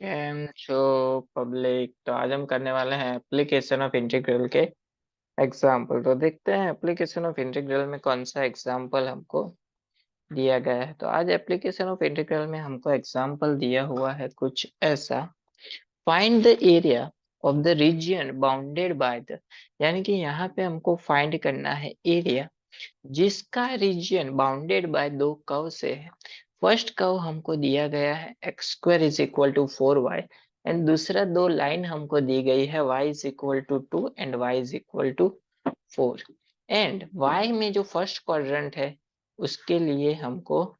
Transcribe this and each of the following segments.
Cam छो public. तो आज हम करने वाले हैं एप्लीकेशन ऑफ इंटीग्रल के एग्जाम्पल। तो देखते हैं एप्लीकेशन ऑफ इंटीग्रल में कौन सा एग्जाम्पल हमको दिया गया है। तो आज एप्लीकेशन ऑफ इंटीग्रल में हमको एग्जाम्पल दिया हुआ है कुछ ऐसा। Find the area of the reason bounded by the, यानी कि यहाँ पे हमको फाइंड करना है एरिया जिसका रीजन बाउंडेड बाय दो कर्व से है। फर्स्ट कर्व हमको दिया गया है x square is equal to 4y, and दूसरा दो लाइन हमको दी गई है y is equal to 2 and y is equal to 4। And y में जो फर्स्ट क्वाड्रेंट है उसके लिए हमको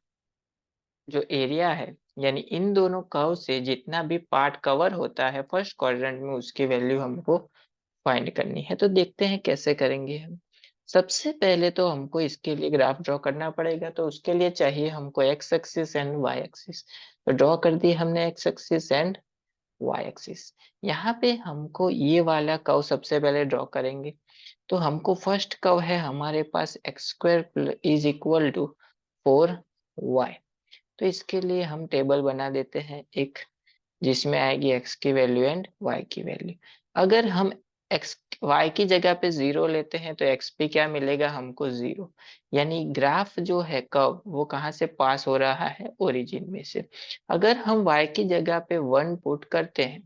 जो एरिया है, यानी इन दोनों कर्व से जितना भी पार्ट कवर होता है फर्स्ट क्वाड्रेंट में, उसकी वैल्यू हमको फाइंड करनी है। तो देखते हैं कैसे करेंगे हम। सबसे पहले तो हमको इसके लिए ग्राफ ड्रॉ करना पड़ेगा। तो उसके लिए चाहिए हमको x axis and y axis. तो ड्रॉ कर दी हमने x axis and y axis. यहाँ पे हमको ये वाला कर्व सबसे पहले ड्रॉ करेंगे। तो हमको फर्स्ट कर्व है हमारे पास x square is equal to 4y। तो इसके लिए हम टेबल बना देते हैं एक, जिसमें आएगी x की वैल्यू एंड y की वैल्यू। अगर हम x y की जगह पे 0 लेते हैं तो x पे क्या मिलेगा हमको 0, यानी ग्राफ जो है कर्व वो कहाँ से पास हो रहा है, ओरिजिन में से। अगर हम y की जगह पे 1 पुट करते हैं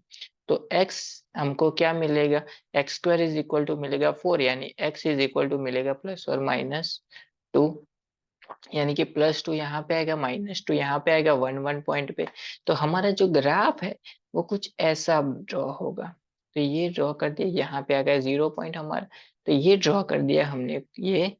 तो x हमको क्या मिलेगा, x square is equal to मिलेगा 4, यानी x इज इक्वल टू मिलेगा +or -2, यानी कि +2 यहाँ पे आएगा, -2 यहाँ पे आएगा, 1 पॉइंट पे। तो हमारा जो ग्राफ है वो कुछ ऐसा ड्रॉ होगा। तो ये ड्रॉ कर दिया, यहाँ पे आ गया 0 पॉइंट हमारा। तो ये ड्रॉ कर दिया हमने ये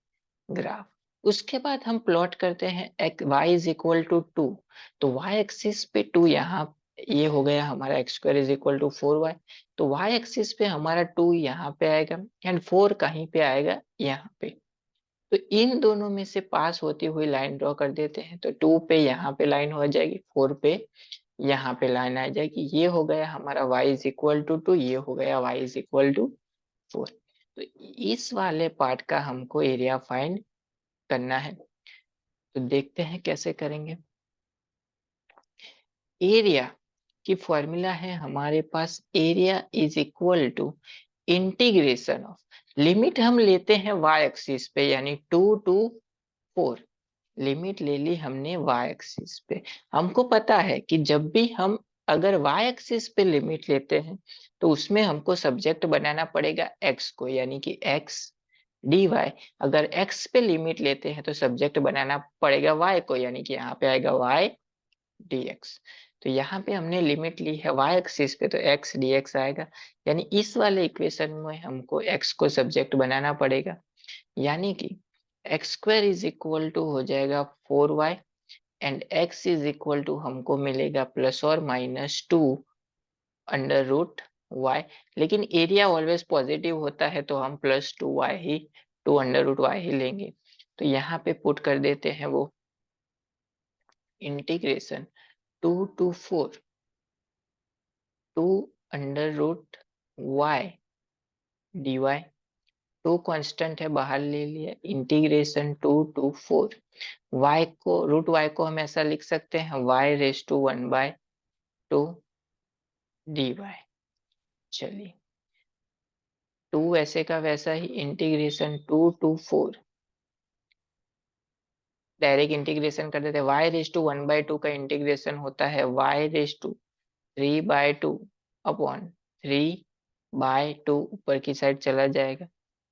ग्राफ। उसके बाद हम प्लॉट करते हैं y इज इक्वल टू 2। तो y एक्सिस पे 2 यहाँ, ये हो गया हमारा x square is equal to 4y। तो y एक्सिस पे हमारा 2 यहाँ पे आएगा एंड 4 कहीं पे आएगा, यहाँ पे। तो इन दोनों में से पास होती हुई लाइन ड्रॉ कर देते हैं। तो 2 पे यहाँ पे लाइन हो जाएगी, 4 पे यहाँ पे लाइन आ जाएगी। ये हो गया हमारा y इज इक्वल टू 2, ये हो गया y इज इक्वल टू 4। तो इस वाले पार्ट का हमको एरिया फाइंड करना है। तो देखते हैं कैसे करेंगे। एरिया की फॉर्मूला है हमारे पास, area is equal to integration of, limit हम लेते हैं y एक्सिस पे, यानी 2 to 4। लिमिट ले ली हमने y एक्सिस पे। हमको पता है कि जब भी हम अगर y एक्सिस पे लिमिट लेते हैं तो उसमें हमको सब्जेक्ट बनाना पड़ेगा x को, यानी कि x dy। अगर x पे लिमिट लेते हैं तो सब्जेक्ट बनाना पड़ेगा y को, यानी कि यहाँ पे आएगा y dx। तो यहाँ पे हमने लिमिट ली है y एक्सिस पे, तो x dx आएगा। यानी इस वाले इक्वेशन में हमको x को सब्जेक्ट बनाना पड़ेगा, यानी कि x square is equal to हो जाएगा 4y and x is equal to हमको मिलेगा +or -2 √y। लेकिन एरिया ऑलवेज पॉजिटिव होता है तो हम +2y ही, 2 √y ही लेंगे। तो यहाँ पे पुट कर देते हैं वो integration 2 to 4 2 √y dy। Two constant है बाहर ले लिया, इंटीग्रेशन 2 to 4। y को, √y को हम ऐसा लिख सकते हैं y⁻1/2 dy। चलिए 2 वैसे का वैसा ही, इंटीग्रेशन 2 to 4, डायरेक्ट इंटीग्रेशन कर देते हैं। y⁻1/2 का इंटीग्रेशन होता है y⁻3/2 अपॉन 3/2, ऊपर की साइड चला जाएगा।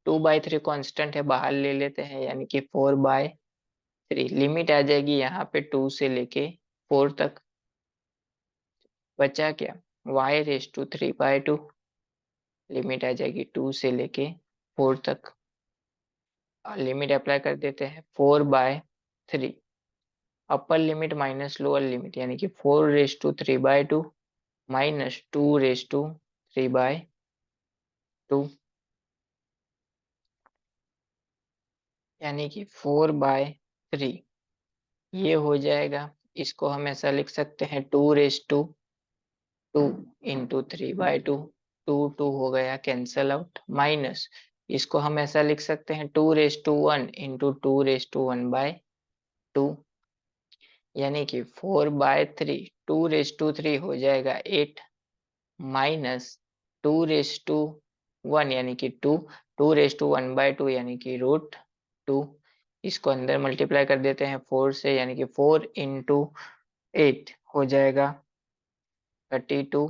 2/3 कांस्टेंट है बाहर ले लेते हैं, यानी कि 4/3। लिमिट आ जाएगी यहाँ पे 2 से लेके 4 तक। बचा क्या, y⁻3/2, लिमिट आ जाएगी 2 से लेके 4 तक। लिमिट अप्लाई कर देते हैं 4/3, upper limit minus lower limit, यानी कि 4⁻3/2 माइनस 2⁻3/2, यानी कि 4/3 ये हो जाएगा। इसको हम ऐसा लिख सकते हैं 2⁻2 इंटू 3/2, 2 हो गया कैंसल आउट, माइनस इसको हम ऐसा लिख सकते हैं 2⁻1 इंटू 2⁻1/2, यानी कि 4/3 2/3 हो जाएगा 8 माइनस 2/1 यानी कि 2 2/1/2 यानी कि √2। इसको अंदर मल्टीप्लाई कर देते हैं 4 से यानी कि 4 इंटू 8 हो जाएगा 32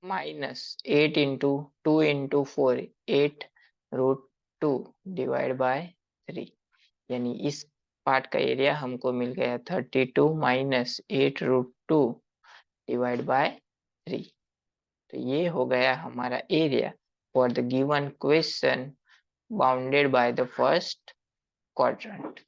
minus 8 into 2 into 4 8√2 divide by 3 यानी इस पार्ट का एरिया हमको मिल गया 32 माइनस 8√2 डिवाइड बाय 3। तो ये हो गया हमारा area for the given question bounded by the first quadrant.